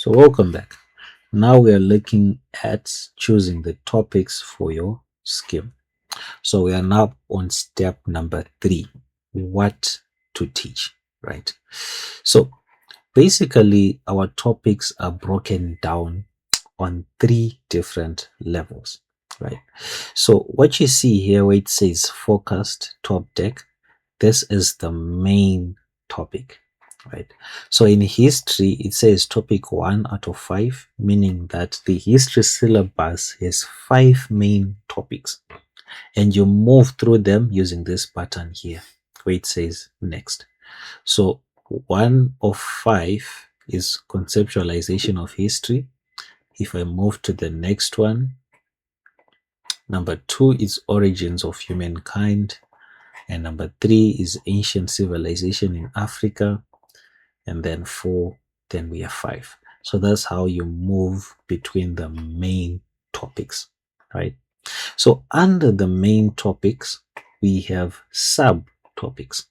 So welcome back. Now we are looking at choosing the topics for your scheme. So we are now on step number 3, what to teach, right? So basically our topics are broken down on 3 different levels, right? So what you see here where it says focused top deck, this is the main topic, right? So in history, it says topic 1 out of 5, meaning that the history syllabus has 5 main topics, and you move through them using this button here where it says next. So 1 of 5 is conceptualization of history. If I move to the next one, number 2 is origins of humankind, and number 3 is ancient civilization in Africa, and then 4, then we have 5. So that's how you move between the main topics, right? So under the main topics, we have subtopics.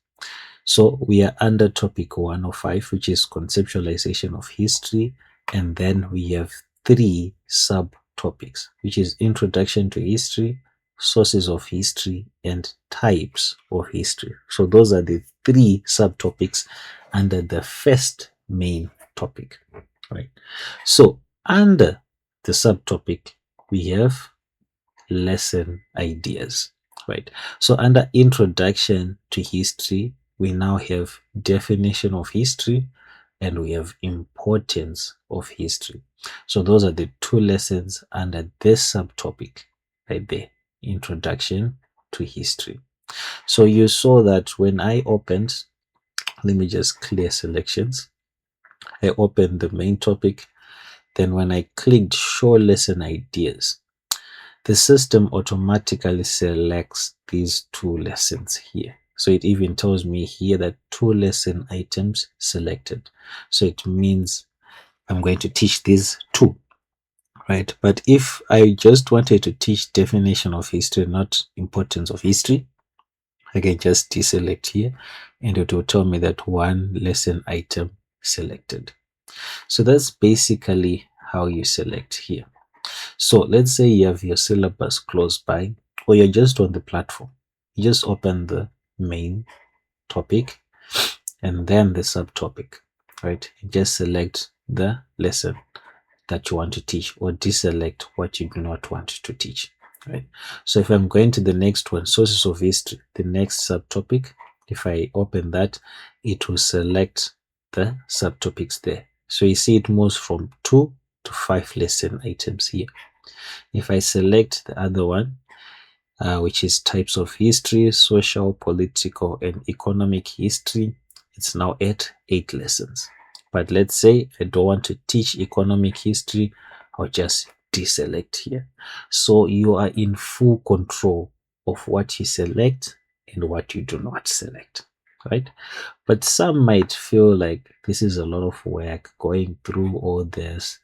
So we are under topic 1 of 5, which is conceptualization of history, and then we have 3 subtopics, which is introduction to history, sources of history, and types of history. So those are the 3 subtopics under the first main topic, right? So under the subtopic, we have lesson ideas, right? So under introduction to history, we now have definition of history and we have importance of history. So those are the 2 lessons under this subtopic right there, introduction to history. So you saw that when I opened, let me just clear selections. I opened the main topic. Then when I clicked show lesson ideas, the system automatically selects these 2 lessons here. So it even tells me here that 2 lesson items selected. So it means I'm going to teach these 2, right? But if I just wanted to teach definition of history, not importance of history, I can just deselect here and it will tell me that 1 lesson item selected. So that's basically how you select here. So let's say you have your syllabus close by, or you're just on the platform. You just open the main topic and then the subtopic, right? You just select the lesson that you want to teach or deselect what you do not want to teach, right? So if I'm going to the next one, sources of history, the next subtopic, if I open that, it will select the subtopics there. So you see it moves from 2 to 5 lesson items here. If I select the other one, which is types of history, social, political, and economic history, it's now at 8 lessons. But let's say I don't want to teach economic history, I'll just deselect here. So you are in full control of what you select and what you do not select, right? But some might feel like this is a lot of work going through all this.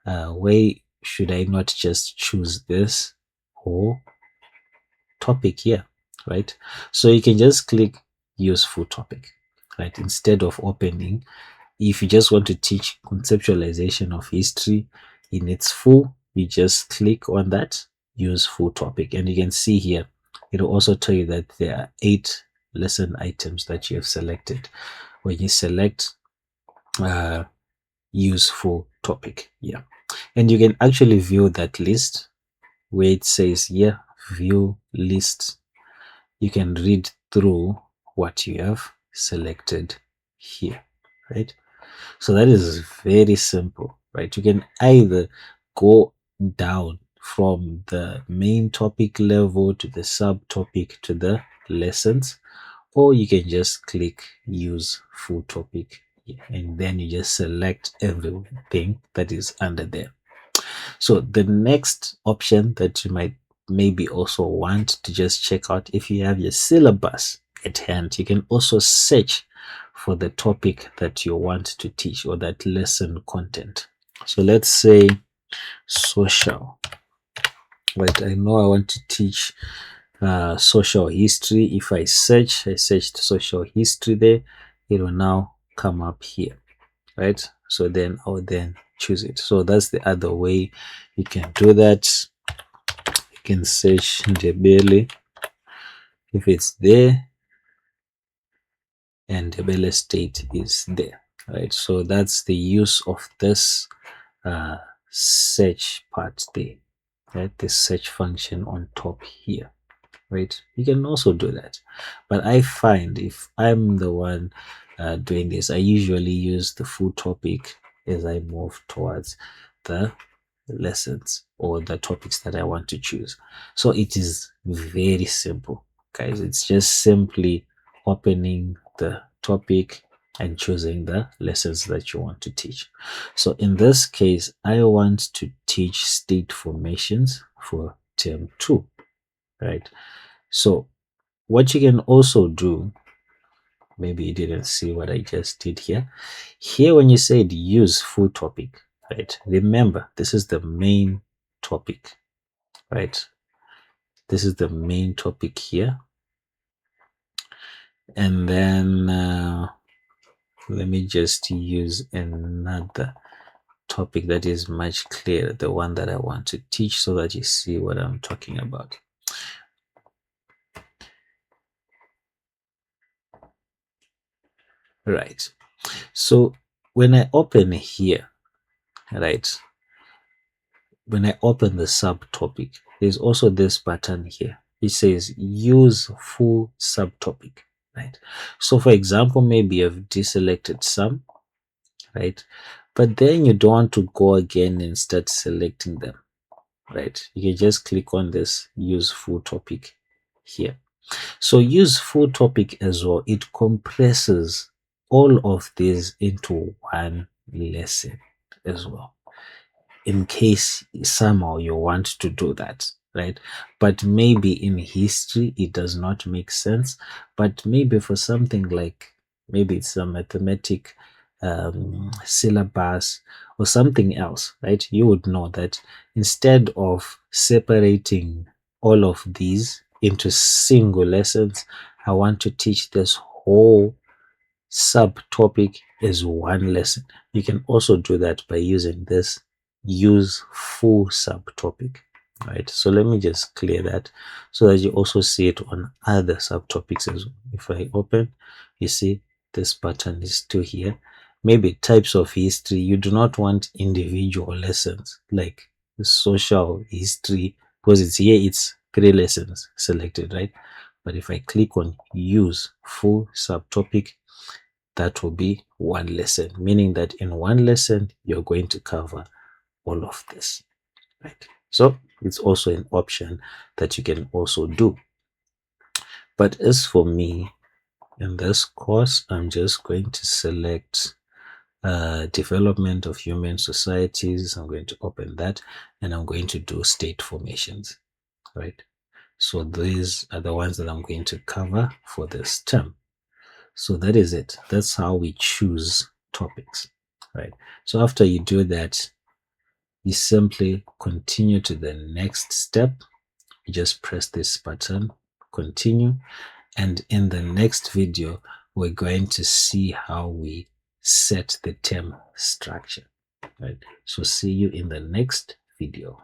Why should I not just choose this whole topic here, right? So you can just click use full topic, right? Instead of opening, if you just want to teach conceptualization of history in its full, you just click on that use full topic, and you can see here it will also tell you that there are 8 lesson items that you have selected when you select use full topic. Yeah, and you can actually view that list where it says here view list. You can read through what you have selected here, right? So that is very simple, right? You can either go down from the main topic level to the subtopic to the lessons, or you can just click use full topic and then you just select everything that is under there. So the next option that you might maybe also want to just check out, if you have your syllabus at hand, you can also search for the topic that you want to teach or that lesson content. So let's say social, right? I know I want to teach social history. If I searched social history there, it will now come up here, right? So then I'll then choose it. So that's the other way you can do that. You can search Ndebele if it's there, and Ndebele state is there, right? So that's the use of this search part there, right? The search function on top here, right? You can also do that, but I find if I'm the one doing this, I usually use the full topic as I move towards the lessons or the topics that I want to choose. So it is very simple, guys. It's just simply opening the topic and choosing the lessons that you want to teach. So in this case, I want to teach state formations for term 2, right? So what you can also do, maybe you didn't see what I just did here. Here, when you said use full topic, right? Remember, this is the main topic, right? This is the main topic here. And then let me just use another topic that is much clearer, the one that I want to teach, so that you see what I'm talking about. Right. So when I open here, right, when I open the subtopic, there's also this button here. It says use full subtopic, right? So for example, maybe you've deselected some, right? But then you don't want to go again and start selecting them, right? You can just click on this use full topic here. So use full topic as well. It compresses all of these into one lesson as well, in case somehow you want to do that, right? But maybe in history it does not make sense, but maybe for something like, maybe it's a mathematic syllabus or something else, right? You would know that instead of separating all of these into single lessons, I want to teach this whole subtopic as one lesson. You can also do that by using this use full subtopic, right? So let me just clear that so that you also see it on other subtopics as well. If I open, you see this button is still here. Maybe types of history, you do not want individual lessons like the social history, because it's here, it's 3 lessons selected, right? But if I click on use full subtopic, that will be one lesson, meaning that in one lesson, you're going to cover all of this, right? So it's also an option that you can also do. But as for me, in this course, I'm just going to select development of human societies. I'm going to open that, and I'm going to do state formations, right? So these are the ones that I'm going to cover for this term. So that is it. That's how we choose topics, right? So after you do that, you simply continue to the next step. You just press this button, continue. And in the next video, we're going to see how we set the term structure, right? So see you in the next video.